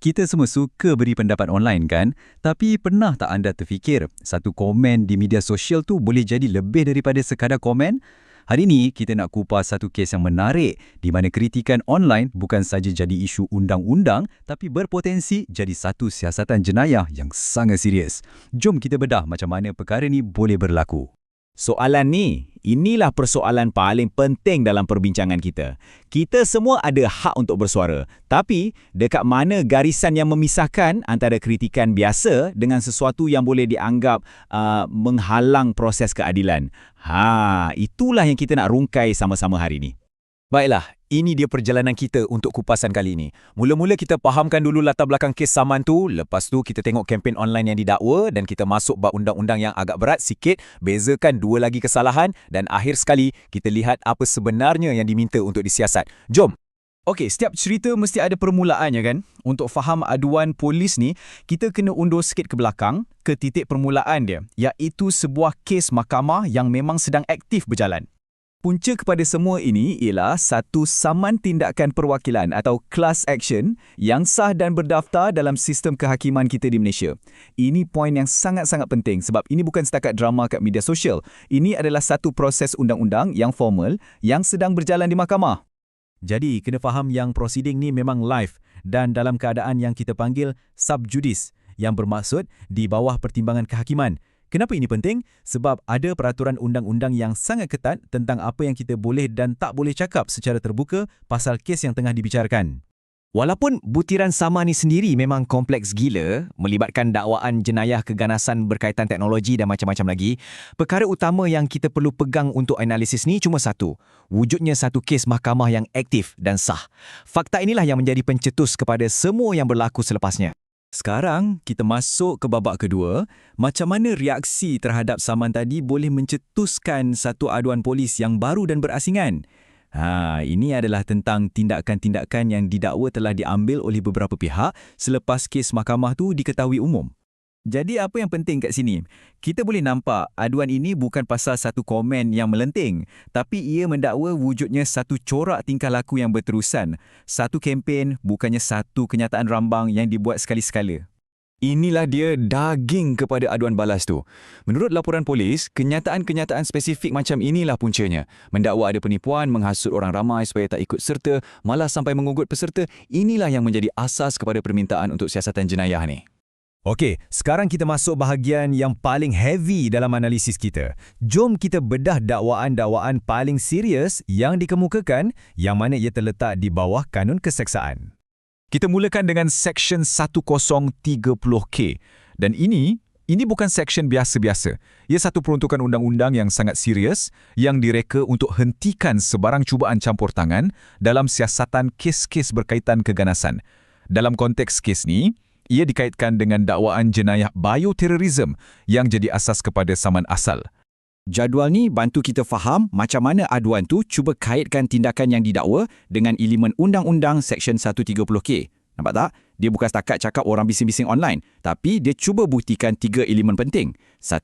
Kita semua suka beri pendapat online kan? Tapi pernah tak anda terfikir, satu komen di media sosial tu boleh jadi lebih daripada sekadar komen? Hari ini kita nak kupas satu kes yang menarik di mana kritikan online bukan saja jadi isu undang-undang tapi berpotensi jadi satu siasatan jenayah yang sangat serius. Jom kita bedah macam mana perkara ni boleh berlaku. Soalan ni, inilah persoalan paling penting dalam perbincangan kita. Kita semua ada hak untuk bersuara, tapi dekat mana garisan yang memisahkan antara kritikan biasa dengan sesuatu yang boleh dianggap menghalang proses keadilan? Itulah yang kita nak rungkai sama-sama hari ni. Baiklah, ini dia perjalanan kita untuk kupasan kali ini. Mula-mula kita fahamkan dulu latar belakang kes saman tu, lepas tu kita tengok kempen online yang didakwa dan kita masuk bab undang-undang yang agak berat sikit, bezakan dua lagi kesalahan dan akhir sekali kita lihat apa sebenarnya yang diminta untuk disiasat. Jom! Okey, setiap cerita mesti ada permulaannya kan? Untuk faham aduan polis ni, kita kena undur sikit ke belakang ke titik permulaan dia, iaitu sebuah kes mahkamah yang memang sedang aktif berjalan. Punca kepada semua ini ialah satu saman tindakan perwakilan atau class action yang sah dan berdaftar dalam sistem kehakiman kita di Malaysia. Ini poin yang sangat-sangat penting sebab ini bukan setakat drama kat media sosial. Ini adalah satu proses undang-undang yang formal yang sedang berjalan di mahkamah. Jadi, kena faham yang proceeding ni memang live dan dalam keadaan yang kita panggil sub judice, yang bermaksud di bawah pertimbangan kehakiman. Kenapa ini penting? Sebab ada peraturan undang-undang yang sangat ketat tentang apa yang kita boleh dan tak boleh cakap secara terbuka pasal kes yang tengah dibicarakan. Walaupun butiran saman ni sendiri memang kompleks gila, melibatkan dakwaan jenayah keganasan berkaitan teknologi dan macam-macam lagi, perkara utama yang kita perlu pegang untuk analisis ni cuma satu, wujudnya satu kes mahkamah yang aktif dan sah. Fakta inilah yang menjadi pencetus kepada semua yang berlaku selepasnya. Sekarang, kita masuk ke babak kedua, macam mana reaksi terhadap saman tadi boleh mencetuskan satu aduan polis yang baru dan berasingan. Ini adalah tentang tindakan-tindakan yang didakwa telah diambil oleh beberapa pihak selepas kes mahkamah tu diketahui umum. Jadi apa yang penting kat sini? Kita boleh nampak aduan ini bukan pasal satu komen yang melenting, tapi ia mendakwa wujudnya satu corak tingkah laku yang berterusan. Satu kempen bukannya satu kenyataan rambang yang dibuat sekali-sekala. Inilah dia daging kepada aduan balas tu. Menurut laporan polis, kenyataan-kenyataan spesifik macam inilah puncanya. Mendakwa ada penipuan, menghasut orang ramai supaya tak ikut serta, malah sampai mengugut peserta. Inilah yang menjadi asas kepada permintaan untuk siasatan jenayah ni. Okey, sekarang kita masuk bahagian yang paling heavy dalam analisis kita. Jom kita bedah dakwaan-dakwaan paling serius yang dikemukakan yang mana ia terletak di bawah kanun keseksaan. Kita mulakan dengan Seksyen 1030K. Dan ini bukan seksyen biasa-biasa. Ia satu peruntukan undang-undang yang sangat serius yang direka untuk hentikan sebarang cubaan campur tangan dalam siasatan kes-kes berkaitan keganasan. Dalam konteks kes ni, ia dikaitkan dengan dakwaan jenayah bioterorisme yang jadi asas kepada saman asal. Jadual ni bantu kita faham macam mana aduan tu cuba kaitkan tindakan yang didakwa dengan elemen Undang-Undang Seksyen 130K. Nampak tak? Dia bukan setakat cakap orang bising-bising online, tapi dia cuba buktikan 3 elemen penting. 1,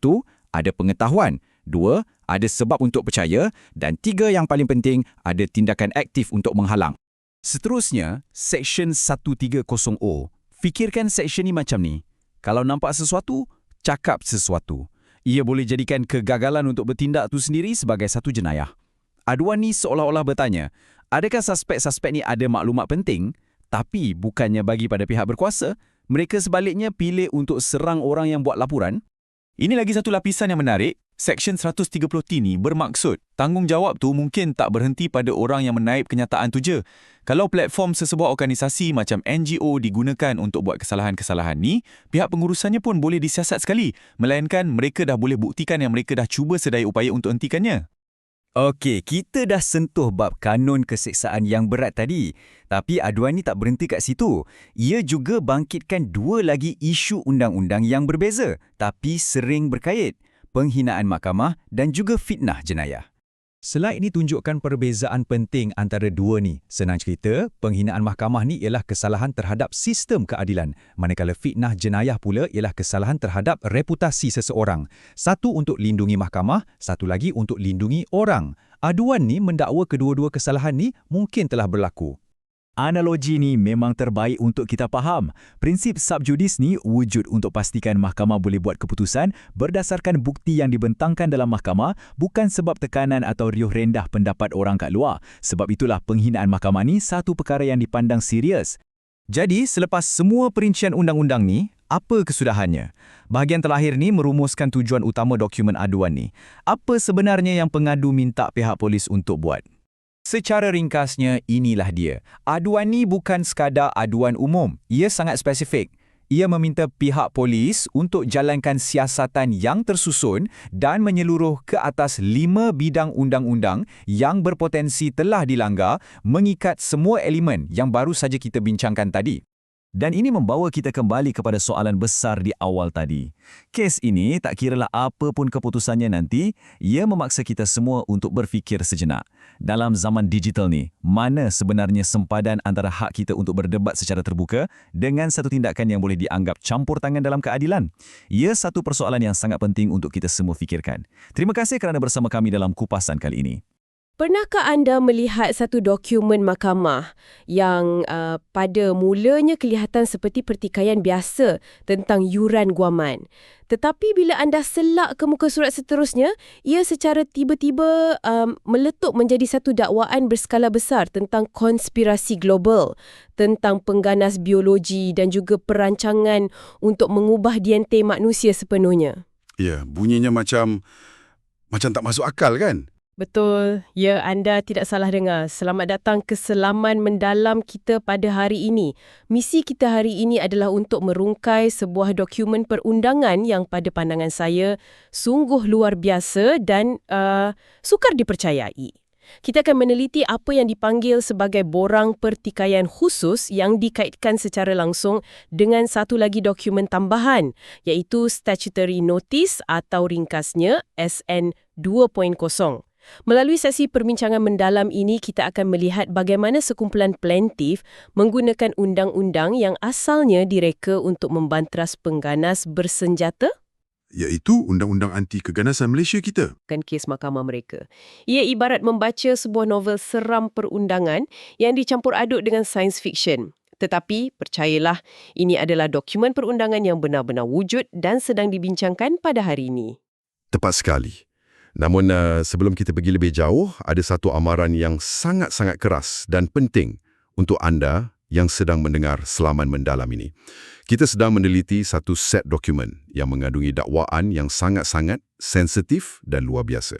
ada pengetahuan. 2, ada sebab untuk percaya. Dan 3 yang paling penting, ada tindakan aktif untuk menghalang. Seterusnya, Seksyen 130O. Fikirkan seksyen ni macam ni. Kalau nampak sesuatu, cakap sesuatu. Ia boleh jadikan kegagalan untuk bertindak tu sendiri sebagai satu jenayah. Aduan ni seolah-olah bertanya, adakah suspek-suspek ni ada maklumat penting, tapi bukannya bagi pada pihak berkuasa, mereka sebaliknya pilih untuk serang orang yang buat laporan? Ini lagi satu lapisan yang menarik. Seksyen 130T ni bermaksud tanggungjawab tu mungkin tak berhenti pada orang yang menaip kenyataan tu je. Kalau platform sesebuah organisasi macam NGO digunakan untuk buat kesalahan-kesalahan ni, pihak pengurusannya pun boleh disiasat sekali, melainkan mereka dah boleh buktikan yang mereka dah cuba sedaya upaya untuk hentikannya. Okey, kita dah sentuh bab kanun keseksaan yang berat tadi. Tapi aduan ni tak berhenti kat situ. Ia juga bangkitkan dua lagi isu undang-undang yang berbeza, tapi sering berkait. Penghinaan mahkamah dan juga fitnah jenayah. Slide ini tunjukkan perbezaan penting antara dua ni. Senang cerita, penghinaan mahkamah ni ialah kesalahan terhadap sistem keadilan, manakala fitnah jenayah pula ialah kesalahan terhadap reputasi seseorang. Satu untuk lindungi mahkamah, satu lagi untuk lindungi orang. Aduan ni mendakwa kedua-dua kesalahan ni mungkin telah berlaku. Analogi ni memang terbaik untuk kita faham. Prinsip subjudis ni wujud untuk pastikan mahkamah boleh buat keputusan berdasarkan bukti yang dibentangkan dalam mahkamah, bukan sebab tekanan atau riuh rendah pendapat orang kat luar. Sebab itulah penghinaan mahkamah ni satu perkara yang dipandang serius. Jadi, selepas semua perincian undang-undang ni, apa kesudahannya? Bahagian terakhir ni merumuskan tujuan utama dokumen aduan ni. Apa sebenarnya yang pengadu minta pihak polis untuk buat? Secara ringkasnya, inilah dia. Aduan ni bukan sekadar aduan umum. Ia sangat spesifik. Ia meminta pihak polis untuk jalankan siasatan yang tersusun dan menyeluruh ke atas 5 bidang undang-undang yang berpotensi telah dilanggar, mengikat semua elemen yang baru saja kita bincangkan tadi. Dan ini membawa kita kembali kepada soalan besar di awal tadi. Kes ini tak kiralah apa pun keputusannya nanti, ia memaksa kita semua untuk berfikir sejenak. Dalam zaman digital ni, mana sebenarnya sempadan antara hak kita untuk berdebat secara terbuka dengan satu tindakan yang boleh dianggap campur tangan dalam keadilan? Ia satu persoalan yang sangat penting untuk kita semua fikirkan. Terima kasih kerana bersama kami dalam kupasan kali ini. Pernahkah anda melihat satu dokumen mahkamah yang pada mulanya kelihatan seperti pertikaian biasa tentang yuran guaman? Tetapi bila anda selak ke muka surat seterusnya, ia secara tiba-tiba meletup menjadi satu dakwaan berskala besar tentang konspirasi global, tentang pengganas biologi dan juga perancangan untuk mengubah DNA manusia sepenuhnya. Ya, bunyinya macam tak masuk akal kan? Betul. Ya, anda tidak salah dengar. Selamat datang ke Selaman Mendalam kita pada hari ini. Misi kita hari ini adalah untuk merungkai sebuah dokumen perundangan yang pada pandangan saya sungguh luar biasa dan sukar dipercayai. Kita akan meneliti apa yang dipanggil sebagai borang pertikaian khusus yang dikaitkan secara langsung dengan satu lagi dokumen tambahan, iaitu Statutory Notice atau ringkasnya SN 2.0. Melalui sesi perbincangan mendalam ini, kita akan melihat bagaimana sekumpulan plaintiff menggunakan undang-undang yang asalnya direka untuk membantras pengganas bersenjata, Iaitu Undang-Undang Anti Keganasan Malaysia kita. kan kes mahkamah mereka. Ia ibarat membaca sebuah novel seram perundangan yang dicampur aduk dengan science fiction. Tetapi, percayalah, ini adalah dokumen perundangan yang benar-benar wujud dan sedang dibincangkan pada hari ini. Tepat sekali. Namun sebelum kita pergi lebih jauh, ada satu amaran yang sangat-sangat keras dan penting untuk anda yang sedang mendengar Selaman Mendalam ini. Kita sedang meneliti satu set dokumen yang mengandungi dakwaan yang sangat-sangat sensitif dan luar biasa.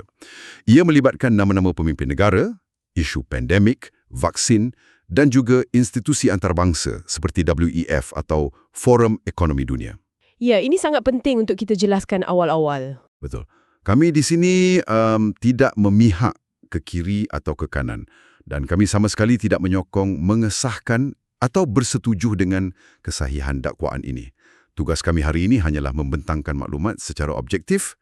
Ia melibatkan nama-nama pemimpin negara, isu pandemik, vaksin dan juga institusi antarabangsa seperti WEF atau Forum Ekonomi Dunia. Ya, ini sangat penting untuk kita jelaskan awal-awal. Betul. Kami di sini tidak memihak ke kiri atau ke kanan dan kami sama sekali tidak menyokong, mengesahkan atau bersetuju dengan kesahihan dakwaan ini. Tugas kami hari ini hanyalah membentangkan maklumat secara objektif,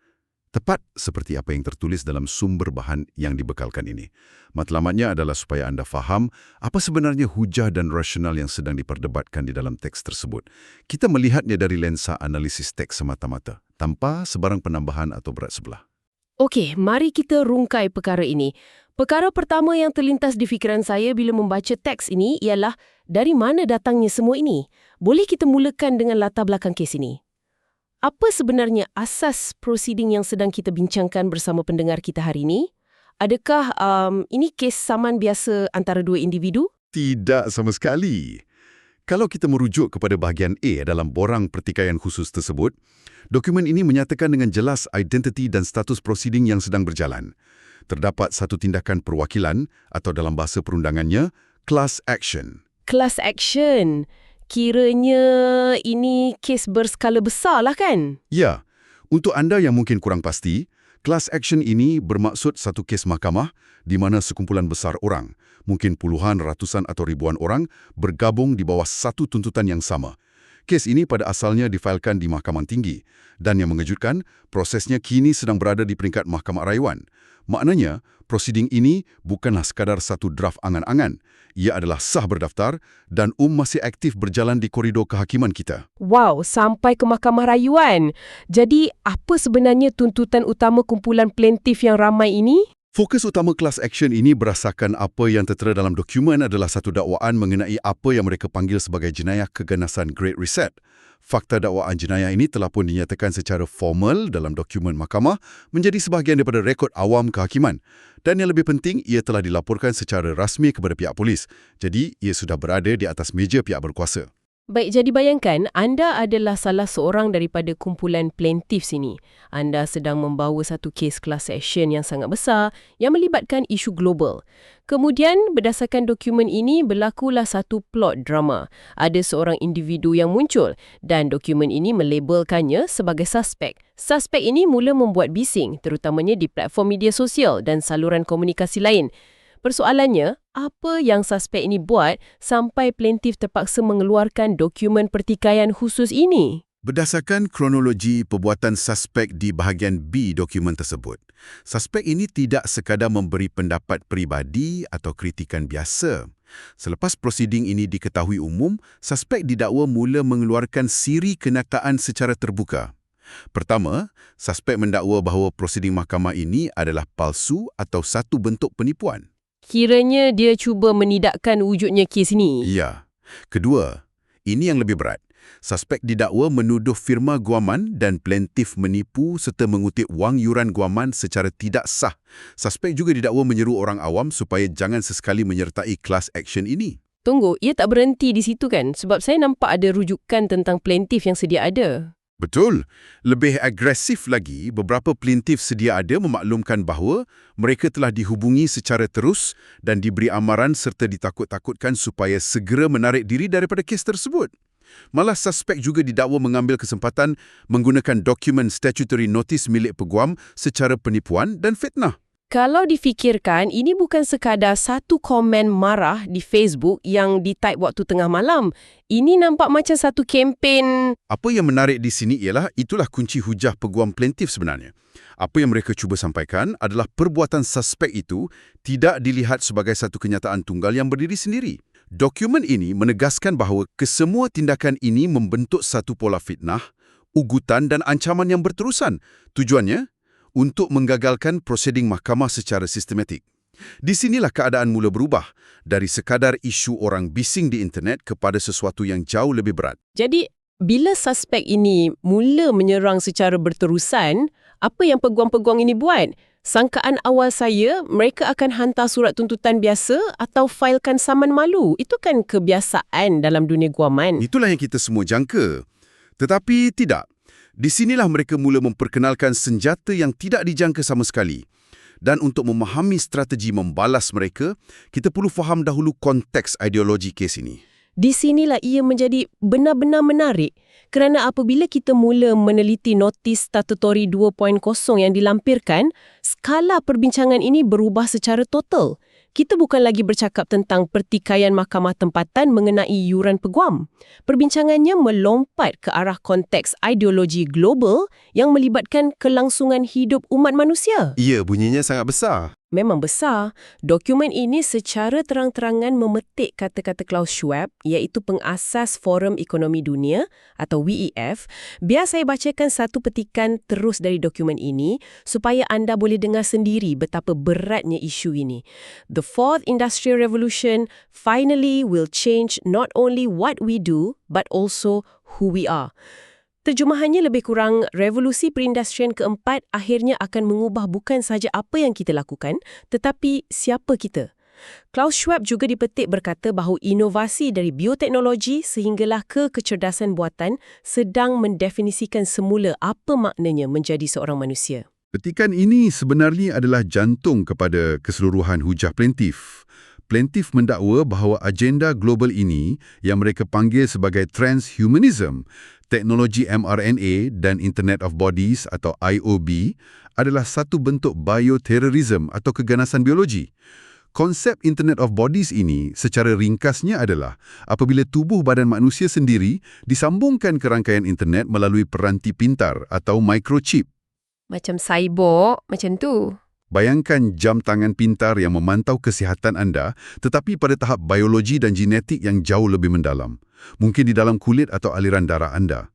tepat seperti apa yang tertulis dalam sumber bahan yang dibekalkan ini. Matlamatnya adalah supaya anda faham apa sebenarnya hujah dan rasional yang sedang diperdebatkan di dalam teks tersebut. Kita melihatnya dari lensa analisis teks semata-mata, tanpa sebarang penambahan atau berat sebelah. Okey, mari kita rungkai perkara ini. Perkara pertama yang terlintas di fikiran saya bila membaca teks ini ialah dari mana datangnya semua ini? Boleh kita mulakan dengan latar belakang kes ini? Apa sebenarnya asas prosiding yang sedang kita bincangkan bersama pendengar kita hari ini? Adakah ini kes saman biasa antara dua individu? Tidak sama sekali. Kalau kita merujuk kepada bahagian A dalam borang pertikaian khusus tersebut, dokumen ini menyatakan dengan jelas identiti dan status prosiding yang sedang berjalan. Terdapat satu tindakan perwakilan atau dalam bahasa perundangannya, class action. Class action. Kiranya ini kes berskala besar lah kan? Ya, untuk anda yang mungkin kurang pasti, class action ini bermaksud satu kes mahkamah di mana sekumpulan besar orang, mungkin puluhan, ratusan atau ribuan orang, bergabung di bawah satu tuntutan yang sama. Kes ini pada asalnya difailkan di Mahkamah Tinggi dan yang mengejutkan, prosesnya kini sedang berada di peringkat Mahkamah Rayuan. Maknanya, prosiding ini bukanlah sekadar satu draft angan-angan. Ia adalah sah berdaftar dan masih aktif berjalan di koridor kehakiman kita. Wow, sampai ke Mahkamah Rayuan. Jadi, apa sebenarnya tuntutan utama kumpulan plaintiff yang ramai ini? Fokus utama class action ini berdasarkan apa yang tertera dalam dokumen adalah satu dakwaan mengenai apa yang mereka panggil sebagai jenayah keganasan Great Reset. Fakta dakwaan jenayah ini telah pun dinyatakan secara formal dalam dokumen mahkamah menjadi sebahagian daripada rekod awam kehakiman. Dan yang lebih penting, ia telah dilaporkan secara rasmi kepada pihak polis. Jadi, ia sudah berada di atas meja pihak berkuasa. Baik, jadi bayangkan anda adalah salah seorang daripada kumpulan plaintiffs ini. Anda sedang membawa satu kes class action yang sangat besar yang melibatkan isu global. Kemudian, berdasarkan dokumen ini, berlakulah satu plot drama. Ada seorang individu yang muncul dan dokumen ini melabelkannya sebagai suspek. Suspek ini mula membuat bising, terutamanya di platform media sosial dan saluran komunikasi lain. Persoalannya, apa yang suspek ini buat sampai plaintiff terpaksa mengeluarkan dokumen pertikaian khusus ini? Berdasarkan kronologi perbuatan suspek di bahagian B dokumen tersebut, suspek ini tidak sekadar memberi pendapat peribadi atau kritikan biasa. Selepas prosiding ini diketahui umum, suspek didakwa mula mengeluarkan siri kenyataan secara terbuka. Pertama, suspek mendakwa bahawa prosiding mahkamah ini adalah palsu atau satu bentuk penipuan. Kiranya dia cuba menidakkan wujudnya kes ini. Ya. Kedua, ini yang lebih berat. Suspek didakwa menuduh firma guaman dan plaintiff menipu serta mengutip wang yuran guaman secara tidak sah. Suspek juga didakwa menyeru orang awam supaya jangan sesekali menyertai class action ini. Tunggu, ia tak berhenti di situ kan? Sebab saya nampak ada rujukan tentang plaintiff yang sedia ada. Betul. Lebih agresif lagi, beberapa plaintiff sedia ada memaklumkan bahawa mereka telah dihubungi secara terus dan diberi amaran serta ditakut-takutkan supaya segera menarik diri daripada kes tersebut. Malah suspek juga didakwa mengambil kesempatan menggunakan dokumen statutory notice milik peguam secara penipuan dan fitnah. Kalau difikirkan, ini bukan sekadar satu komen marah di Facebook yang di-type waktu tengah malam. Ini nampak macam satu kempen. Apa yang menarik di sini ialah itulah kunci hujah peguam plaintiff sebenarnya. Apa yang mereka cuba sampaikan adalah perbuatan suspek itu tidak dilihat sebagai satu kenyataan tunggal yang berdiri sendiri. Dokumen ini menegaskan bahawa kesemua tindakan ini membentuk satu pola fitnah, ugutan dan ancaman yang berterusan. Tujuannya untuk menggagalkan prosiding mahkamah secara sistematik. Di sinilah keadaan mula berubah dari sekadar isu orang bising di internet kepada sesuatu yang jauh lebih berat. Jadi, bila suspek ini mula menyerang secara berterusan, apa yang peguam-peguam ini buat? Sangkaan awal saya, mereka akan hantar surat tuntutan biasa atau failkan saman malu. Itu kan kebiasaan dalam dunia guaman. Itulah yang kita semua jangka. Tetapi tidak. Di sinilah mereka mula memperkenalkan senjata yang tidak dijangka sama sekali. Dan untuk memahami strategi membalas mereka, kita perlu faham dahulu konteks ideologi kes ini. Di sinilah ia menjadi benar-benar menarik kerana apabila kita mula meneliti notis statutory 2.0 yang dilampirkan, skala perbincangan ini berubah secara total. Kita bukan lagi bercakap tentang pertikaian mahkamah tempatan mengenai yuran peguam. Perbincangannya melompat ke arah konteks ideologi global yang melibatkan kelangsungan hidup umat manusia. Ya, bunyinya sangat besar. Memang besar. Dokumen ini secara terang-terangan memetik kata-kata Klaus Schwab, iaitu pengasas Forum Ekonomi Dunia atau WEF. Biar saya bacakan satu petikan terus dari dokumen ini supaya anda boleh dengar sendiri betapa beratnya isu ini. The Fourth Industrial Revolution finally will change not only what we do but also who we are. Terjemahannya lebih kurang, revolusi perindustrian keempat akhirnya akan mengubah bukan sahaja apa yang kita lakukan, tetapi siapa kita. Klaus Schwab juga dipetik berkata bahawa inovasi dari bioteknologi sehinggalah ke kecerdasan buatan sedang mendefinisikan semula apa maknanya menjadi seorang manusia. Petikan ini sebenarnya adalah jantung kepada keseluruhan hujah plaintiff. Plaintiff mendakwa bahawa agenda global ini yang mereka panggil sebagai transhumanism, teknologi mRNA dan Internet of Bodies atau IOB adalah satu bentuk bioterrorism atau keganasan biologi. Konsep Internet of Bodies ini secara ringkasnya adalah apabila tubuh badan manusia sendiri disambungkan ke rangkaian internet melalui peranti pintar atau microchip. Macam cyborg, macam tu. Bayangkan jam tangan pintar yang memantau kesihatan anda tetapi pada tahap biologi dan genetik yang jauh lebih mendalam. Mungkin di dalam kulit atau aliran darah anda.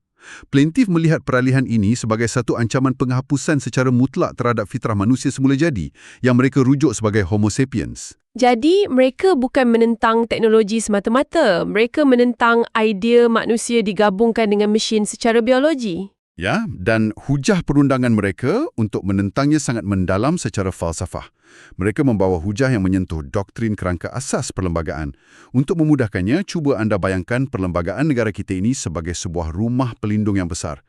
Plaintiff melihat peralihan ini sebagai satu ancaman penghapusan secara mutlak terhadap fitrah manusia semula jadi yang mereka rujuk sebagai Homo sapiens. Jadi, mereka bukan menentang teknologi semata-mata. Mereka menentang idea manusia digabungkan dengan mesin secara biologi. Ya, dan hujah perundangan mereka untuk menentangnya sangat mendalam secara falsafah. Mereka membawa hujah yang menyentuh doktrin kerangka asas perlembagaan. Untuk memudahkannya, cuba anda bayangkan perlembagaan negara kita ini sebagai sebuah rumah pelindung yang besar.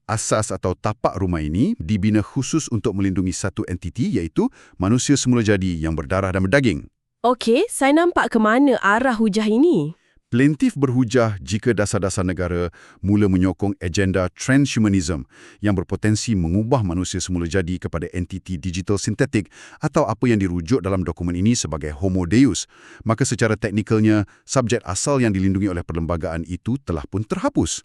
Asas atau tapak rumah ini dibina khusus untuk melindungi satu entiti iaitu manusia semula jadi yang berdarah dan berdaging. Okey, saya nampak ke mana arah hujah ini. Plaintiff berhujah jika dasar-dasar negara mula menyokong agenda transhumanism yang berpotensi mengubah manusia semula jadi kepada entiti digital sintetik atau apa yang dirujuk dalam dokumen ini sebagai Homo Deus, maka secara teknikalnya, subjek asal yang dilindungi oleh perlembagaan itu telah pun terhapus.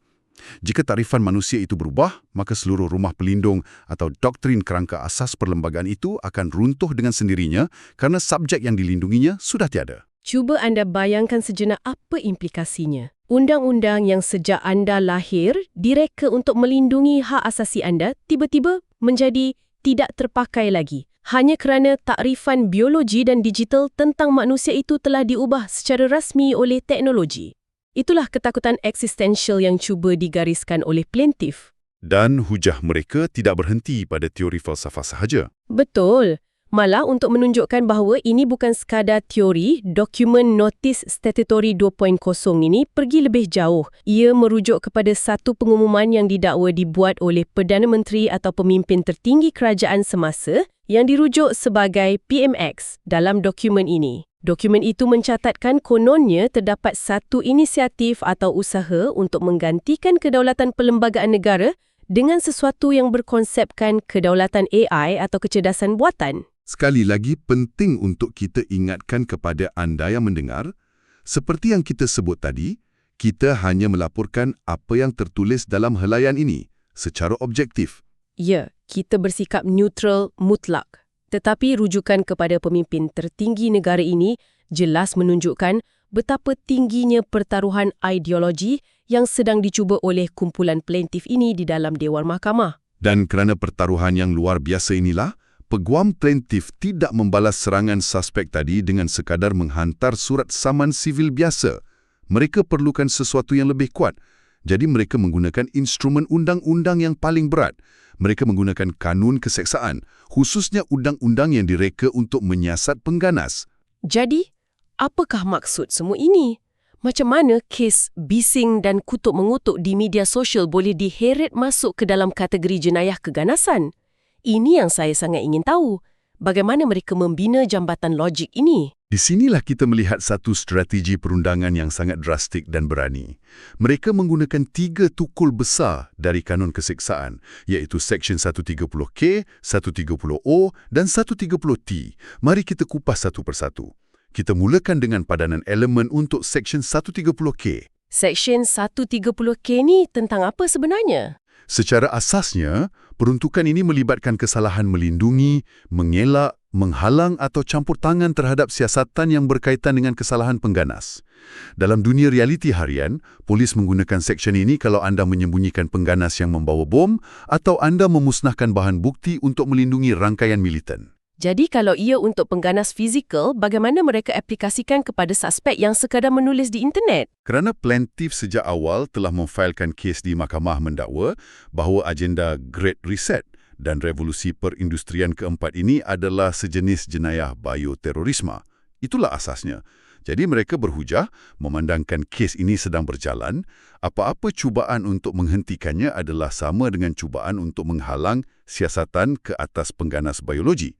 Jika tarifan manusia itu berubah, maka seluruh rumah pelindung atau doktrin kerangka asas perlembagaan itu akan runtuh dengan sendirinya kerana subjek yang dilindunginya sudah tiada. Cuba anda bayangkan sejenak apa implikasinya. Undang-undang yang sejak anda lahir direka untuk melindungi hak asasi anda tiba-tiba menjadi tidak terpakai lagi. Hanya kerana takrifan biologi dan digital tentang manusia itu telah diubah secara rasmi oleh teknologi. Itulah ketakutan eksistensial yang cuba digariskan oleh plaintiff. Dan hujah mereka tidak berhenti pada teori falsafah sahaja. Betul. Malah untuk menunjukkan bahawa ini bukan sekadar teori, dokumen Notis Statutory 2.0 ini pergi lebih jauh. Ia merujuk kepada satu pengumuman yang didakwa dibuat oleh Perdana Menteri atau pemimpin tertinggi kerajaan semasa yang dirujuk sebagai PMX dalam dokumen ini. Dokumen itu mencatatkan kononnya terdapat satu inisiatif atau usaha untuk menggantikan kedaulatan perlembagaan negara dengan sesuatu yang berkonsepkan kedaulatan AI atau kecerdasan buatan. Sekali lagi penting untuk kita ingatkan kepada anda yang mendengar, seperti yang kita sebut tadi, kita hanya melaporkan apa yang tertulis dalam helaian ini secara objektif. Ya, kita bersikap neutral mutlak. Tetapi rujukan kepada pemimpin tertinggi negara ini jelas menunjukkan betapa tingginya pertaruhan ideologi yang sedang dicuba oleh kumpulan plaintiff ini di dalam Dewan Mahkamah. Dan kerana pertaruhan yang luar biasa inilah, peguam plaintiff tidak membalas serangan suspek tadi dengan sekadar menghantar surat saman sivil biasa. Mereka perlukan sesuatu yang lebih kuat. Jadi mereka menggunakan instrumen undang-undang yang paling berat. Mereka menggunakan kanun keseksaan, khususnya undang-undang yang direka untuk menyiasat pengganas. Jadi, apakah maksud semua ini? Macam mana kes bising dan kutuk-mengutuk di media sosial boleh diheret masuk ke dalam kategori jenayah keganasan? Ini yang saya sangat ingin tahu. Bagaimana mereka membina jambatan logik ini? Di sinilah kita melihat satu strategi perundangan yang sangat drastik dan berani. Mereka menggunakan 3 tukul besar dari kanun keseksaan, iaitu Seksyen 130K, 130O dan 130T. Mari kita kupas satu persatu. Kita mulakan dengan padanan elemen untuk Seksyen 130K. Seksyen 130K ni tentang apa sebenarnya? Secara asasnya, peruntukan ini melibatkan kesalahan melindungi, mengelak, menghalang atau campur tangan terhadap siasatan yang berkaitan dengan kesalahan pengganas. Dalam dunia realiti harian, polis menggunakan seksyen ini kalau anda menyembunyikan pengganas yang membawa bom atau anda memusnahkan bahan bukti untuk melindungi rangkaian militan. Jadi kalau ia untuk pengganas fizikal, bagaimana mereka aplikasikan kepada suspek yang sekadar menulis di internet? Kerana plaintiff sejak awal telah memfailkan kes di mahkamah mendakwa bahawa agenda Great Reset dan revolusi perindustrian keempat ini adalah sejenis jenayah bioterorisme. Itulah asasnya. Jadi mereka berhujah memandangkan kes ini sedang berjalan, apa-apa cubaan untuk menghentikannya adalah sama dengan cubaan untuk menghalang siasatan ke atas pengganas biologi.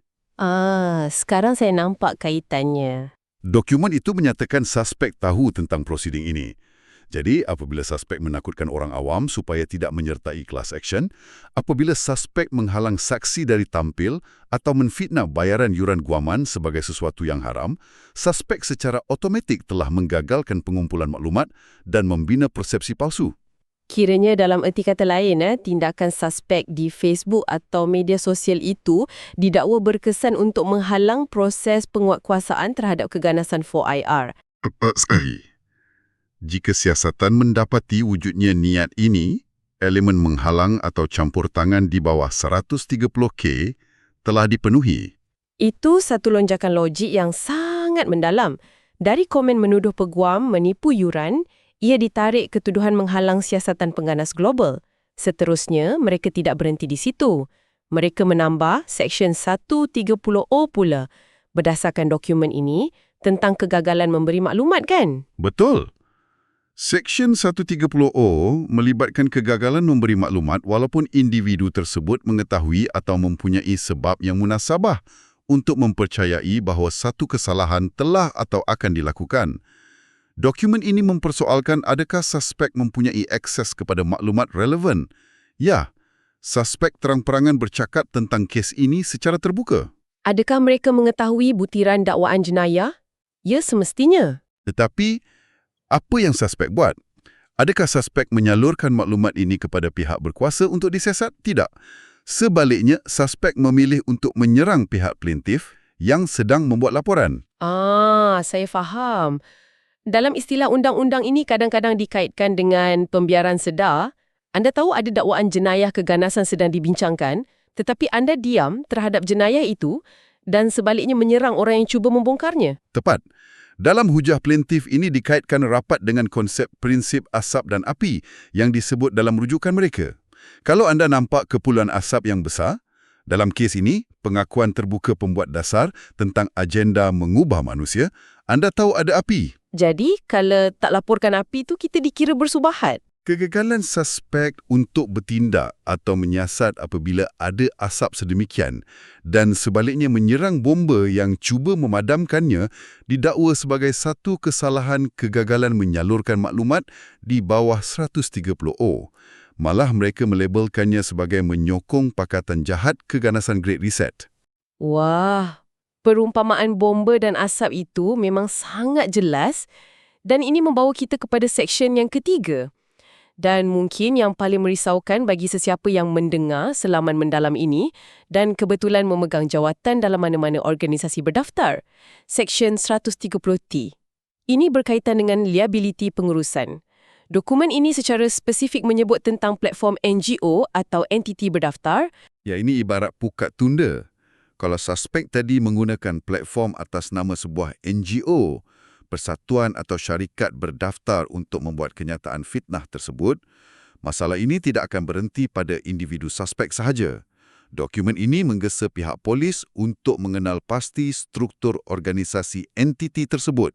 Sekarang saya nampak kaitannya. Dokumen itu menyatakan suspek tahu tentang prosiding ini. Jadi, apabila suspek menakutkan orang awam supaya tidak menyertai class action, apabila suspek menghalang saksi dari tampil atau menfitnah bayaran yuran guaman sebagai sesuatu yang haram, suspek secara otomatik telah menggagalkan pengumpulan maklumat dan membina persepsi palsu. Kiranya dalam erti kata lain, tindakan suspek di Facebook atau media sosial itu didakwa berkesan untuk menghalang proses penguatkuasaan terhadap keganasan 4IR. Tepat sekali. Jika siasatan mendapati wujudnya niat ini, elemen menghalang atau campur tangan di bawah 130K telah dipenuhi. Itu satu lonjakan logik yang sangat mendalam. Dari komen menuduh peguam menipu yuran, ia ditarik ke tuduhan menghalang siasatan pengganas global. Seterusnya, mereka tidak berhenti di situ. Mereka menambah Seksyen 130O pula. Berdasarkan dokumen ini, tentang kegagalan memberi maklumat kan? Betul. Seksyen 130O melibatkan kegagalan memberi maklumat walaupun individu tersebut mengetahui atau mempunyai sebab yang munasabah untuk mempercayai bahawa satu kesalahan telah atau akan dilakukan. Dokumen ini mempersoalkan adakah suspek mempunyai akses kepada maklumat relevan. Ya, suspek terang-terangan bercakap tentang kes ini secara terbuka. Adakah mereka mengetahui butiran dakwaan jenayah? Ya, semestinya. Tetapi, apa yang suspek buat? Adakah suspek menyalurkan maklumat ini kepada pihak berkuasa untuk disiasat? Tidak. Sebaliknya, suspek memilih untuk menyerang pihak plaintiff yang sedang membuat laporan. Saya faham. Dalam istilah undang-undang ini kadang-kadang dikaitkan dengan pembiaran sedar. Anda tahu ada dakwaan jenayah keganasan sedang dibincangkan, tetapi anda diam terhadap jenayah itu dan sebaliknya menyerang orang yang cuba membongkarnya. Tepat. Dalam hujah plaintiff ini dikaitkan rapat dengan konsep prinsip asap dan api yang disebut dalam rujukan mereka. Kalau anda nampak kepulan asap yang besar, dalam kes ini, pengakuan terbuka pembuat dasar tentang agenda mengubah manusia, anda tahu ada api. Jadi, kalau tak laporkan api itu, kita dikira bersubahat. Kegagalan suspek untuk bertindak atau menyiasat apabila ada asap sedemikian dan sebaliknya menyerang bomba yang cuba memadamkannya didakwa sebagai satu kesalahan kegagalan menyalurkan maklumat di bawah 130O. Malah mereka melabelkannya sebagai menyokong Pakatan Jahat Keganasan Great Reset. Wah, perumpamaan bomba dan asap itu memang sangat jelas dan ini membawa kita kepada seksyen yang ketiga. Dan mungkin yang paling merisaukan bagi sesiapa yang mendengar selaman mendalam ini dan kebetulan memegang jawatan dalam mana-mana organisasi berdaftar, Seksyen 130T. Ini berkaitan dengan liability pengurusan. Dokumen ini secara spesifik menyebut tentang platform NGO atau entiti berdaftar. Ya, ini ibarat pukat tunda. Kalau suspek tadi menggunakan platform atas nama sebuah NGO, persatuan atau syarikat berdaftar untuk membuat kenyataan fitnah tersebut, masalah ini tidak akan berhenti pada individu suspek sahaja. Dokumen ini menggesa pihak polis untuk mengenal pasti struktur organisasi entiti tersebut.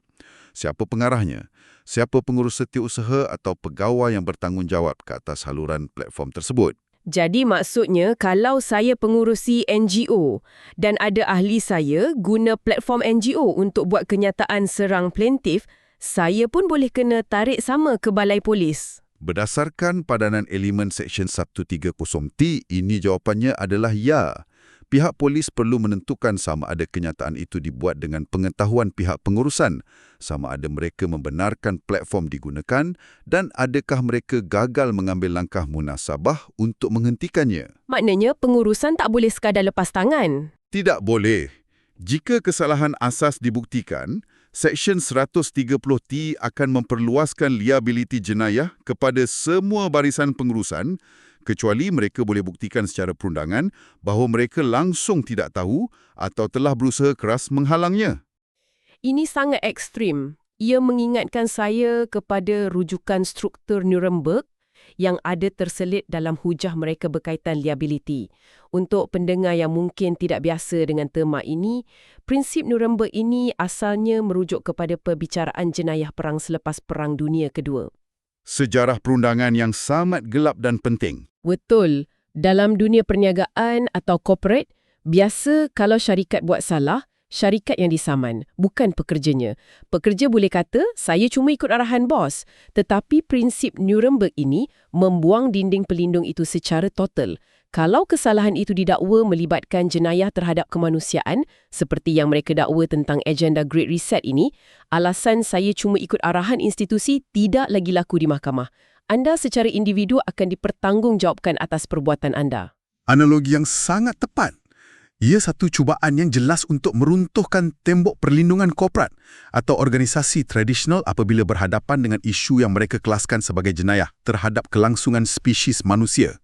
Siapa pengarahnya, siapa pengurus setiausaha atau pegawai yang bertanggungjawab ke atas haluran platform tersebut. Jadi maksudnya kalau saya pengurusi NGO dan ada ahli saya guna platform NGO untuk buat kenyataan serang plaintiff, saya pun boleh kena tarik sama ke balai polis. Berdasarkan padanan elemen Seksyen 130T, ini jawapannya adalah ya. Pihak polis perlu menentukan sama ada kenyataan itu dibuat dengan pengetahuan pihak pengurusan, sama ada mereka membenarkan platform digunakan dan adakah mereka gagal mengambil langkah munasabah untuk menghentikannya. Maknanya pengurusan tak boleh sekadar lepas tangan. Tidak boleh. Jika kesalahan asas dibuktikan, Seksyen 130T akan memperluaskan liability jenayah kepada semua barisan pengurusan kecuali mereka boleh buktikan secara perundangan bahawa mereka langsung tidak tahu atau telah berusaha keras menghalangnya. Ini sangat ekstrim. Ia mengingatkan saya kepada rujukan struktur Nuremberg yang ada terselit dalam hujah mereka berkaitan liability. Untuk pendengar yang mungkin tidak biasa dengan terma ini, prinsip Nuremberg ini asalnya merujuk kepada perbicaraan jenayah perang selepas Perang Dunia Kedua. Sejarah perundangan yang sangat gelap dan penting. Betul. Dalam dunia perniagaan atau corporate, biasa kalau syarikat buat salah, syarikat yang disaman, bukan pekerjanya. Pekerja boleh kata, saya cuma ikut arahan bos. Tetapi prinsip Nuremberg ini membuang dinding pelindung itu secara total. Kalau kesalahan itu didakwa melibatkan jenayah terhadap kemanusiaan, seperti yang mereka dakwa tentang agenda Great Reset ini, alasan saya cuma ikut arahan institusi tidak lagi laku di mahkamah. Anda secara individu akan dipertanggungjawabkan atas perbuatan anda. Analogi yang sangat tepat. Ia satu cubaan yang jelas untuk meruntuhkan tembok perlindungan korporat atau organisasi tradisional apabila berhadapan dengan isu yang mereka kelaskan sebagai jenayah terhadap kelangsungan spesies manusia.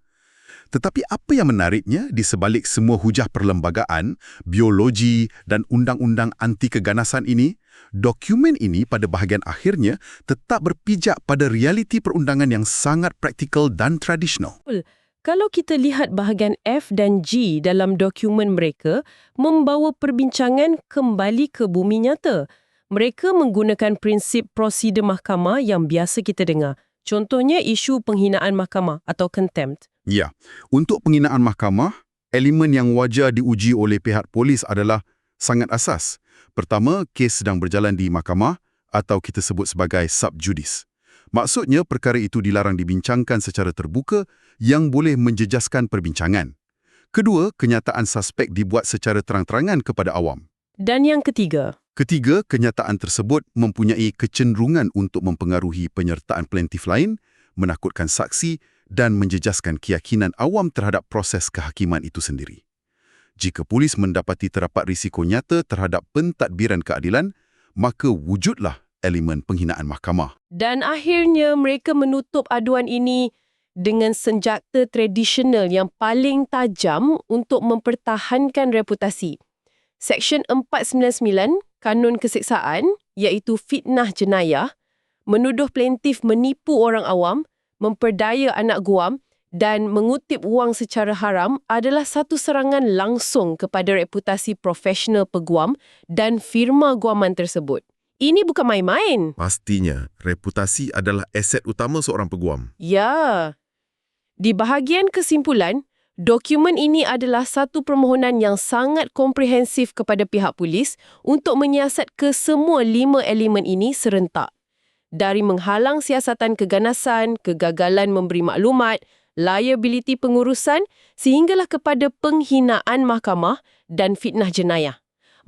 Tetapi apa yang menariknya di sebalik semua hujah perlembagaan, biologi dan undang-undang anti keganasan ini, dokumen ini pada bahagian akhirnya tetap berpijak pada realiti perundangan yang sangat praktikal dan tradisional. Kalau kita lihat bahagian F dan G dalam dokumen mereka, membawa perbincangan kembali ke bumi nyata. Mereka menggunakan prinsip prosedur mahkamah yang biasa kita dengar. Contohnya isu penghinaan mahkamah atau contempt. Ya, untuk penghinaan mahkamah, elemen yang wajar diuji oleh pihak polis adalah sangat asas. Pertama, kes sedang berjalan di mahkamah atau kita sebut sebagai sub judice. Maksudnya, perkara itu dilarang dibincangkan secara terbuka yang boleh menjejaskan perbincangan. Kedua, kenyataan suspek dibuat secara terang-terangan kepada awam. Dan yang ketiga, Kenyataan tersebut mempunyai kecenderungan untuk mempengaruhi penyertaan plaintiff lain, menakutkan saksi dan menjejaskan keyakinan awam terhadap proses kehakiman itu sendiri. Jika polis mendapati terdapat risiko nyata terhadap pentadbiran keadilan, maka wujudlah elemen penghinaan mahkamah. dan akhirnya mereka menutup aduan ini dengan senjata tradisional yang paling tajam untuk mempertahankan reputasi. Seksyen 499 Kanun Keseksaan, iaitu fitnah jenayah, menuduh plaintiff menipu orang awam, memperdaya anak guam dan mengutip wang secara haram adalah satu serangan langsung kepada reputasi profesional peguam dan firma guaman tersebut. Ini bukan main-main. Pastinya, reputasi adalah aset utama seorang peguam. Ya. Di bahagian kesimpulan, dokumen ini adalah satu permohonan yang sangat komprehensif kepada pihak polis untuk menyiasat ke semua 5 elemen ini serentak. Dari menghalang siasatan keganasan, kegagalan memberi maklumat, liability pengurusan, sehinggalah kepada penghinaan mahkamah dan fitnah jenayah.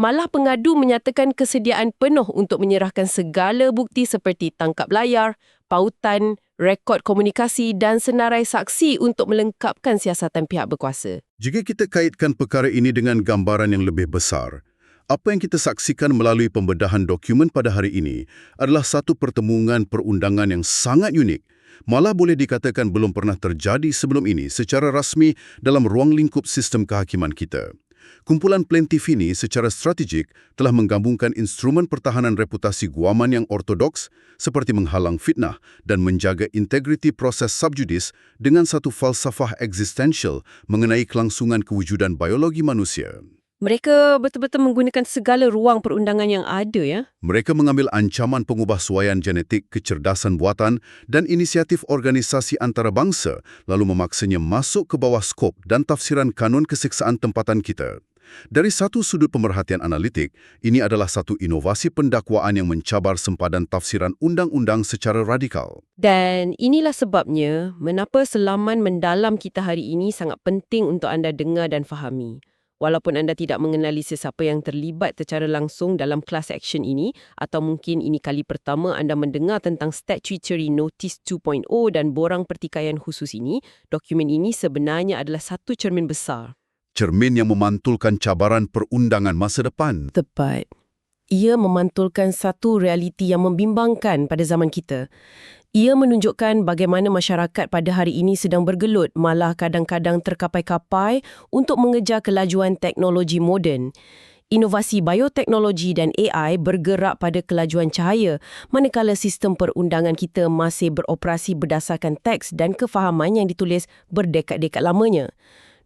Malah pengadu menyatakan kesediaan penuh untuk menyerahkan segala bukti seperti tangkap layar, pautan, rekod komunikasi dan senarai saksi untuk melengkapkan siasatan pihak berkuasa. Jika kita kaitkan perkara ini dengan gambaran yang lebih besar, apa yang kita saksikan melalui pembedahan dokumen pada hari ini adalah satu pertemuan perundangan yang sangat unik, malah boleh dikatakan belum pernah terjadi sebelum ini secara rasmi dalam ruang lingkup sistem kehakiman kita. Kumpulan plaintiff ini secara strategik telah menggabungkan instrumen pertahanan reputasi guaman yang ortodoks seperti menghalang fitnah dan menjaga integriti proses subjudice dengan satu falsafah eksistensial mengenai kelangsungan kewujudan biologi manusia. Mereka betul-betul menggunakan segala ruang perundangan yang ada, ya. Mereka mengambil ancaman pengubahsuaian genetik, kecerdasan buatan dan inisiatif organisasi antarabangsa lalu memaksanya masuk ke bawah skop dan tafsiran kanun keseksaan tempatan kita. Dari satu sudut pemerhatian analitik, ini adalah satu inovasi pendakwaan yang mencabar sempadan tafsiran undang-undang secara radikal. Dan inilah sebabnya mengapa selaman mendalam kita hari ini sangat penting untuk anda dengar dan fahami. Walaupun anda tidak mengenali sesiapa yang terlibat secara langsung dalam class action ini, atau mungkin ini kali pertama anda mendengar tentang Statutory Notice 2.0 dan borang pertikaian khusus ini, dokumen ini sebenarnya adalah satu cermin besar. Cermin yang memantulkan cabaran perundangan masa depan. Tepat. Ia memantulkan satu realiti yang membimbangkan pada zaman kita. Ia menunjukkan bagaimana masyarakat pada hari ini sedang bergelut, malah kadang-kadang terkapai-kapai untuk mengejar kelajuan teknologi moden. Inovasi bioteknologi dan AI bergerak pada kelajuan cahaya, manakala sistem perundangan kita masih beroperasi berdasarkan teks dan kefahaman yang ditulis berdekad-dekad lamanya.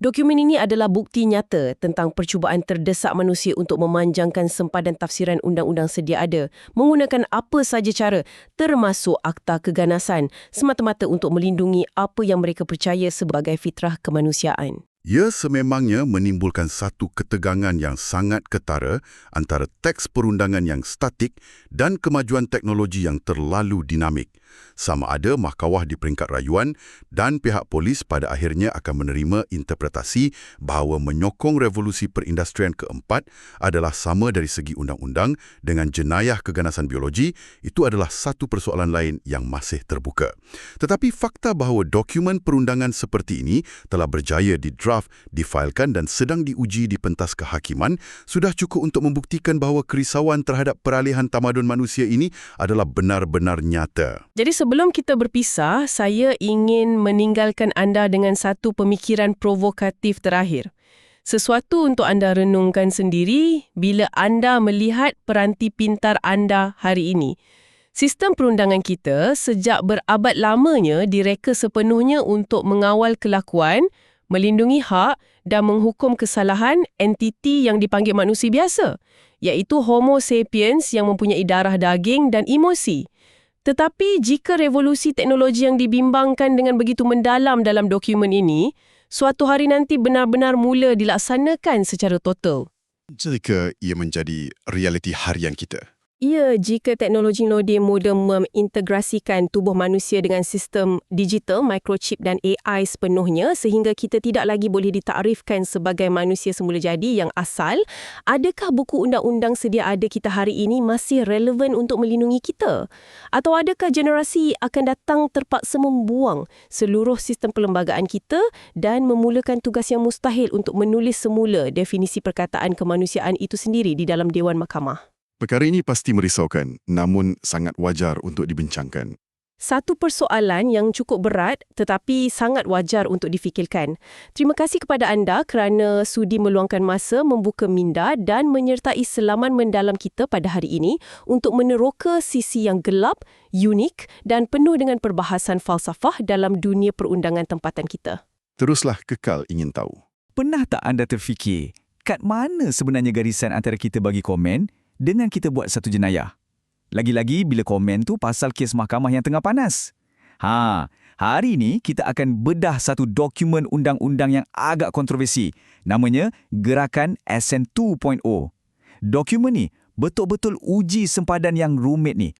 Dokumen ini adalah bukti nyata tentang percubaan terdesak manusia untuk memanjangkan sempadan tafsiran undang-undang sedia ada, menggunakan apa saja cara, termasuk akta keganasan, semata-mata untuk melindungi apa yang mereka percaya sebagai fitrah kemanusiaan. Ia sememangnya menimbulkan satu ketegangan yang sangat ketara antara teks perundangan yang statik dan kemajuan teknologi yang terlalu dinamik. sama ada mahkawah di peringkat rayuan dan pihak polis pada akhirnya akan menerima interpretasi bahawa menyokong revolusi perindustrian keempat adalah sama dari segi undang-undang dengan jenayah keganasan biologi. Itu adalah satu persoalan lain yang masih terbuka. Tetapi fakta bahawa dokumen perundangan seperti ini telah berjaya didraft, difailkan dan sedang diuji di pentas kehakiman sudah cukup untuk membuktikan bahawa kerisauan terhadap peralihan tamadun manusia ini adalah benar-benar nyata. Jadi sebelum kita berpisah, saya ingin meninggalkan anda dengan satu pemikiran provokatif terakhir. Sesuatu untuk anda renungkan sendiri bila anda melihat peranti pintar anda hari ini. Sistem perundangan kita sejak berabad lamanya direka sepenuhnya untuk mengawal kelakuan, melindungi hak dan menghukum kesalahan entiti yang dipanggil manusia biasa, iaitu Homo sapiens yang mempunyai darah daging dan emosi. Tetapi jika revolusi teknologi yang dibimbangkan dengan begitu mendalam dalam dokumen ini, suatu hari nanti benar-benar mula dilaksanakan secara total. Jika ia menjadi realiti harian kita. Ya, jika teknologi Node mudah mengintegrasikan tubuh manusia dengan sistem digital, microchip dan AI sepenuhnya sehingga kita tidak lagi boleh ditarifkan sebagai manusia semula jadi yang asal, adakah buku undang-undang sedia ada kita hari ini masih relevan untuk melindungi kita? Atau adakah generasi akan datang terpaksa membuang seluruh sistem perlembagaan kita dan memulakan tugas yang mustahil untuk menulis semula definisi perkataan kemanusiaan itu sendiri di dalam Dewan Mahkamah? Perkara ini pasti merisaukan, namun sangat wajar untuk dibincangkan. Satu persoalan yang cukup berat tetapi sangat wajar untuk difikirkan. Terima kasih kepada anda kerana sudi meluangkan masa membuka minda dan menyertai selaman mendalam kita pada hari ini untuk meneroka sisi yang gelap, unik dan penuh dengan perbahasan falsafah dalam dunia perundangan tempatan kita. Teruslah kekal ingin tahu. Pernah tak anda terfikir, kat mana sebenarnya garisan antara kita bagi komen dengan kita buat satu jenayah? Lagi-lagi bila komen tu pasal kes mahkamah yang tengah panas. Hari ini kita akan bedah satu dokumen undang-undang yang agak kontroversi. Namanya Gerakan SN 2.0. Dokumen ni betul-betul uji sempadan yang rumit ni.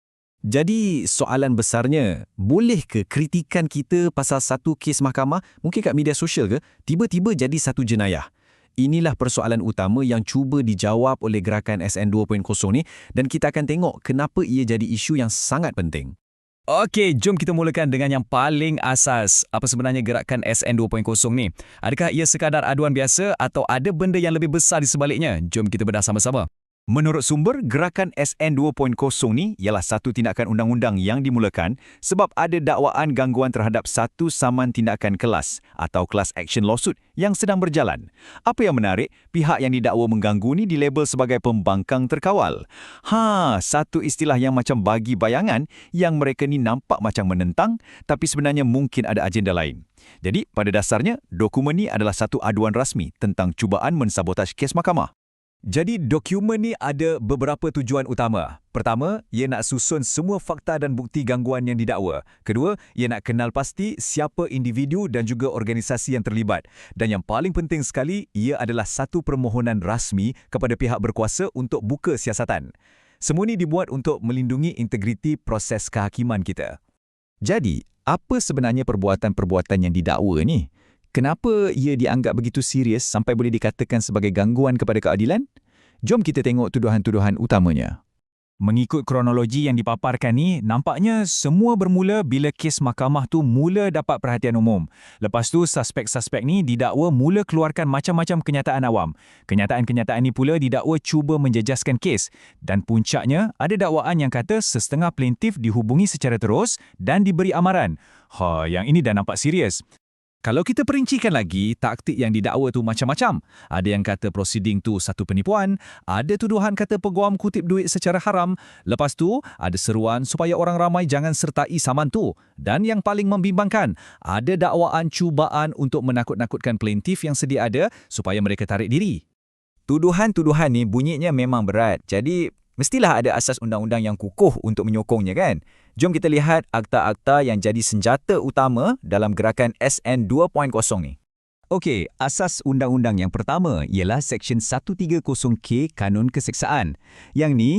Jadi soalan besarnya, boleh ke kritikan kita pasal satu kes mahkamah, mungkin kat media sosial ke, tiba-tiba jadi satu jenayah? Inilah persoalan utama yang cuba dijawab oleh Gerakan SN 2.0 ni dan kita akan tengok kenapa ia jadi isu yang sangat penting. Okey, jom kita mulakan dengan yang paling asas. Apa sebenarnya Gerakan SN 2.0 ni? Adakah ia sekadar aduan biasa atau ada benda yang lebih besar di sebaliknya? Jom kita bedah sama-sama. Menurut sumber, Gerakan SN 2.0 ni ialah satu tindakan undang-undang yang dimulakan sebab ada dakwaan gangguan terhadap satu saman tindakan kelas atau class action lawsuit yang sedang berjalan. Apa yang menarik, pihak yang didakwa mengganggu ni dilabel sebagai pembangkang terkawal. Satu istilah yang macam bagi bayangan yang mereka ni nampak macam menentang tapi sebenarnya mungkin ada agenda lain. Jadi, pada dasarnya, dokumen ni adalah satu aduan rasmi tentang cubaan mensabotase kes mahkamah. Jadi dokumen ni ada beberapa tujuan utama. Pertama, ia nak susun semua fakta dan bukti gangguan yang didakwa. Kedua, ia nak kenal pasti siapa individu dan juga organisasi yang terlibat. Dan yang paling penting sekali, ia adalah satu permohonan rasmi kepada pihak berkuasa untuk buka siasatan. Semua ini dibuat untuk melindungi integriti proses kehakiman kita. Jadi, apa sebenarnya perbuatan-perbuatan yang didakwa ni? Kenapa ia dianggap begitu serius sampai boleh dikatakan sebagai gangguan kepada keadilan? Jom kita tengok tuduhan-tuduhan utamanya. Mengikut kronologi yang dipaparkan ni, nampaknya semua bermula bila kes mahkamah tu mula dapat perhatian umum. Lepas tu, suspek-suspek ni didakwa mula keluarkan macam-macam kenyataan awam. Kenyataan-kenyataan ni pula didakwa cuba menjejaskan kes. Dan puncaknya, ada dakwaan yang kata setengah plaintif dihubungi secara terus dan diberi amaran. Yang ini dah nampak serius. Kalau kita perincikan lagi, taktik yang didakwa tu macam-macam. Ada yang kata prosiding tu satu penipuan, ada tuduhan kata peguam kutip duit secara haram, lepas tu ada seruan supaya orang ramai jangan sertai saman tu. Dan yang paling membimbangkan, ada dakwaan cubaan untuk menakut-nakutkan plaintif yang sedia ada supaya mereka tarik diri. Tuduhan-tuduhan ni bunyinya memang berat, jadi mestilah ada asas undang-undang yang kukuh untuk menyokongnya kan? Jom kita lihat akta-akta yang jadi senjata utama dalam Gerakan SN 2.0 ni. Okey, asas undang-undang yang pertama ialah Seksyen 130K Kanun Keseksaan. Yang ni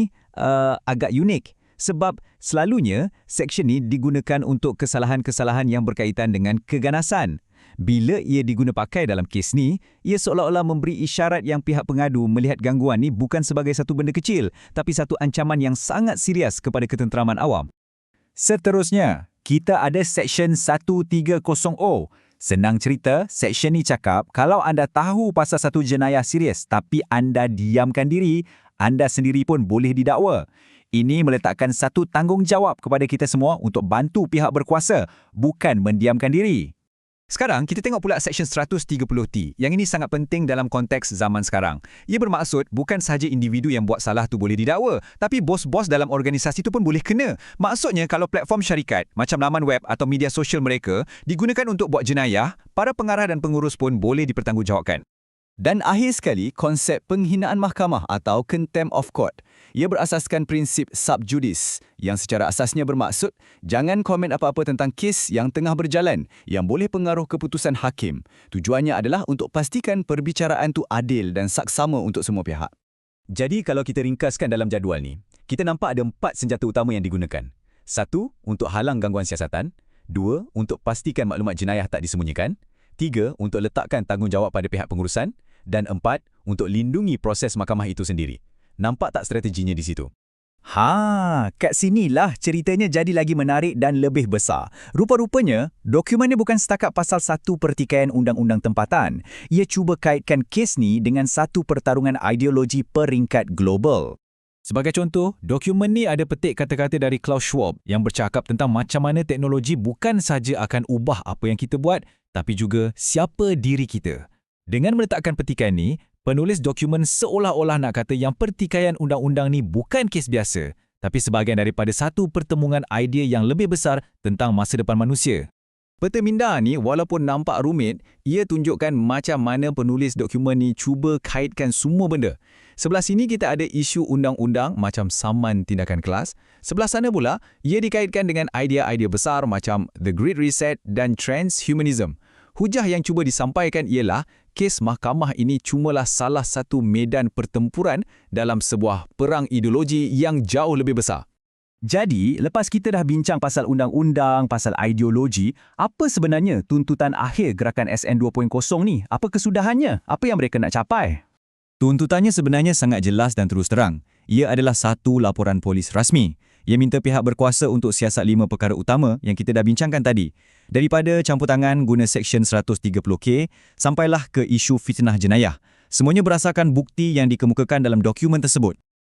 agak unik Sebab selalunya seksyen ni digunakan untuk kesalahan-kesalahan yang berkaitan dengan keganasan. Bila ia diguna pakai dalam kes ni, ia seolah-olah memberi isyarat yang pihak pengadu melihat gangguan ni bukan sebagai satu benda kecil, tapi satu ancaman yang sangat serius kepada ketenteraman awam. Seterusnya, kita ada Seksyen 130. Senang cerita, seksyen ni cakap kalau anda tahu pasal satu jenayah serius tapi anda diamkan diri, anda sendiri pun boleh didakwa. Ini meletakkan satu tanggungjawab kepada kita semua untuk bantu pihak berkuasa, bukan mendiamkan diri. Sekarang, kita tengok pula Seksyen 130T. Yang ini sangat penting dalam konteks zaman sekarang. Ia bermaksud bukan sahaja individu yang buat salah tu boleh didakwa, tapi bos-bos dalam organisasi tu pun boleh kena. Maksudnya, kalau platform syarikat, macam laman web atau media sosial mereka, digunakan untuk buat jenayah, para pengarah dan pengurus pun boleh dipertanggungjawabkan. Dan akhir sekali, konsep penghinaan mahkamah atau contempt of court. Ia berasaskan prinsip sub judice yang secara asasnya bermaksud jangan komen apa-apa tentang kes yang tengah berjalan yang boleh pengaruh keputusan hakim. Tujuannya adalah untuk pastikan perbicaraan tu adil dan saksama untuk semua pihak. Jadi kalau kita ringkaskan dalam jadual ni, kita nampak ada 4 senjata utama yang digunakan. 1. Untuk halang gangguan siasatan. 2. Untuk pastikan maklumat jenayah tak disembunyikan. 3. Untuk letakkan tanggungjawab pada pihak pengurusan. Dan 4. Untuk lindungi proses mahkamah itu sendiri. Nampak tak strateginya di situ? Kat sinilah ceritanya jadi lagi menarik dan lebih besar. Rupa-rupanya, dokumen ni bukan setakat pasal satu pertikaian undang-undang tempatan. Ia cuba kaitkan kes ni dengan satu pertarungan ideologi peringkat global. Sebagai contoh, dokumen ni ada petik kata-kata dari Klaus Schwab yang bercakap tentang macam mana teknologi bukan saja akan ubah apa yang kita buat, tapi juga siapa diri kita. Dengan meletakkan petikan ni, penulis dokumen seolah-olah nak kata yang pertikaian undang-undang ni bukan kes biasa, tapi sebahagian daripada satu pertemuan idea yang lebih besar tentang masa depan manusia. Peta minda ni walaupun nampak rumit, ia tunjukkan macam mana penulis dokumen ni cuba kaitkan semua benda. Sebelah sini kita ada isu undang-undang macam saman tindakan kelas. Sebelah sana pula, ia dikaitkan dengan idea-idea besar macam The Great Reset dan Transhumanism. Hujah yang cuba disampaikan ialah kes mahkamah ini cumalah salah satu medan pertempuran dalam sebuah perang ideologi yang jauh lebih besar. Jadi, lepas kita dah bincang pasal undang-undang, pasal ideologi, apa sebenarnya tuntutan akhir gerakan SN 2.0 ni? Apa kesudahannya? Apa yang mereka nak capai? Tuntutannya sebenarnya sangat jelas dan terus terang. Ia adalah satu laporan polis rasmi. Ia minta pihak berkuasa untuk siasat 5 perkara utama yang kita dah bincangkan tadi. Daripada campur tangan guna Seksyen 130K sampailah ke isu fitnah jenayah. Semuanya berdasarkan bukti yang dikemukakan dalam dokumen tersebut.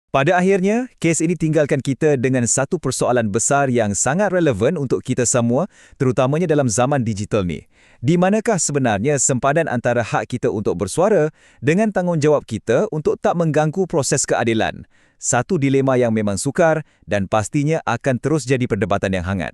Pada akhirnya, kes ini tinggalkan kita dengan satu persoalan besar yang sangat relevan untuk kita semua, terutamanya dalam zaman digital ni. Di manakah sebenarnya sempadan antara hak kita untuk bersuara dengan tanggungjawab kita untuk tak mengganggu proses keadilan? Satu dilema yang memang sukar dan pastinya akan terus jadi perdebatan yang hangat.